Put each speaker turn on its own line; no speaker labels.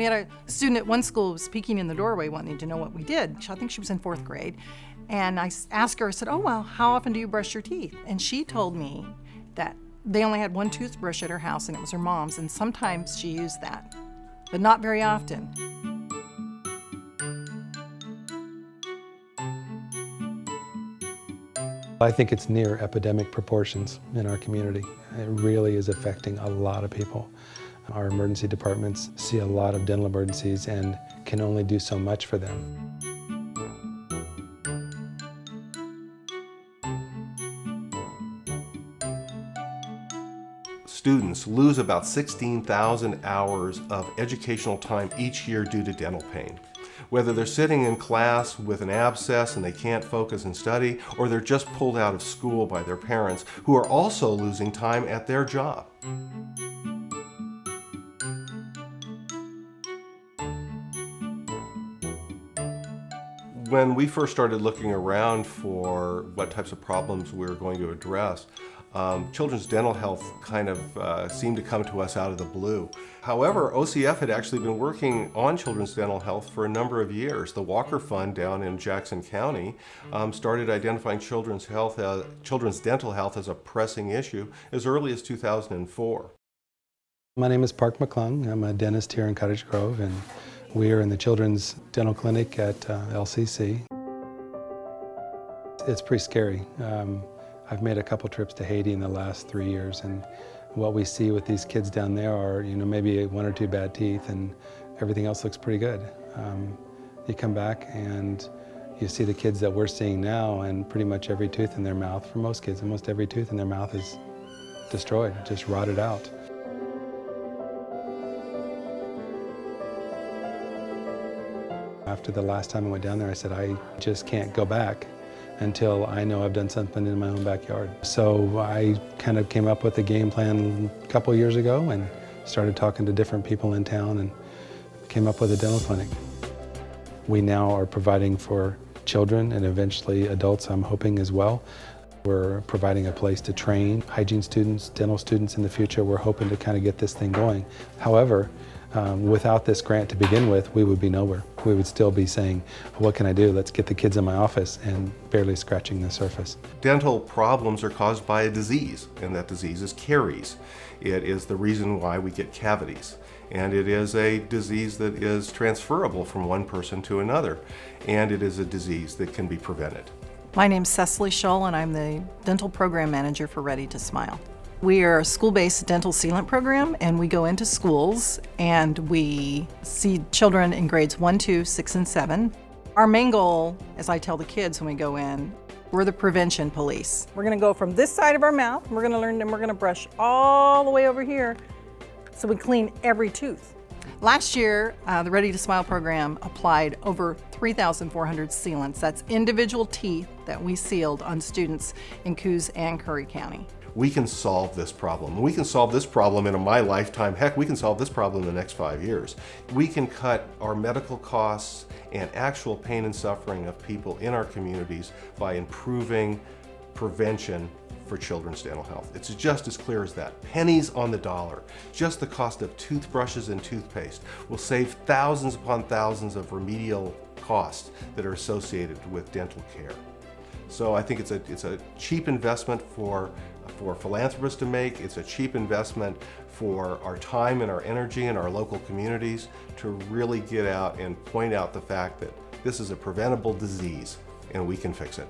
We had a student at one school who was peeking in the doorway wanting to know what we did. I think she was in 4th grade. And I asked her, I said, oh, well, how often do you brush your teeth? And she told me that they only had one toothbrush at her house, and it was her mom's, and sometimes she used that, but not very often.
I think it's near epidemic proportions in our community. It really is affecting a lot of people. Our emergency departments see a lot of dental emergencies and can only do so much for them.
Students lose about 16,000 hours of educational time each year due to dental pain. Whether they're sitting in class with an abscess and they can't focus and study, or they're just pulled out of school by their parents who are also losing time at their job. When we first started looking around for what types of problems we were going to address, children's dental health kind of seemed to come to us out of the blue. However, OCF had actually been working on children's dental health for a number of years. The Walker Fund down in Jackson County started identifying children's dental health as a pressing issue as early as 2004.
My name is Park McClung. I'm a dentist here in Cottage Grove, and we are in the Children's Dental Clinic at LCC. It's pretty scary. I've made a couple trips to Haiti in the last 3 years, and what we see with these kids down there are, maybe 1 or 2 bad teeth, and everything else looks pretty good. You come back and you see the kids that we're seeing now, and pretty much every tooth in their mouth, for most kids, almost every tooth in their mouth is destroyed, just rotted out. After the last time I went down there, I said, I just can't go back until I know I've done something in my own backyard. So I kind of came up with a game plan a couple years ago and started talking to different people in town and came up with a dental clinic. We now are providing for children and eventually adults, I'm hoping, as well. We're providing a place to train hygiene students, dental students in the future. We're hoping to kind of get this thing going. However, without this grant to begin with, we would be nowhere. We would still be saying, what can I do? Let's get the kids in my office, and barely scratching the surface.
Dental problems are caused by a disease, and that disease is caries. It is the reason why we get cavities. And it is a disease that is transferable from one person to another. And it is a disease that can be prevented.
My name's Cecily Shull, and I'm the dental program manager for Ready to Smile. We are a school-based dental sealant program, and we go into schools and we see children in grades 1, 2, 6, and 7. Our main goal, as I tell the kids when we go in, we're the prevention police. We're gonna go from this side of our mouth, and we're gonna learn, and we're gonna brush all the way over here so we clean every tooth. Last year, the Ready to Smile program applied over 3,400 sealants. That's individual teeth that we sealed on students in Coos and Curry County.
We can solve this problem. We can solve this problem in my lifetime. Heck, we can solve this problem in the next 5 years. We can cut our medical costs and actual pain and suffering of people in our communities by improving prevention for children's dental health. It's just as clear as that. Pennies on the dollar. Just the cost of toothbrushes and toothpaste will save thousands upon thousands of remedial costs that are associated with dental care. So I think it's a cheap investment for philanthropists to make. It's a cheap investment for our time and our energy in our local communities to really get out and point out the fact that this is a preventable disease and we can fix it.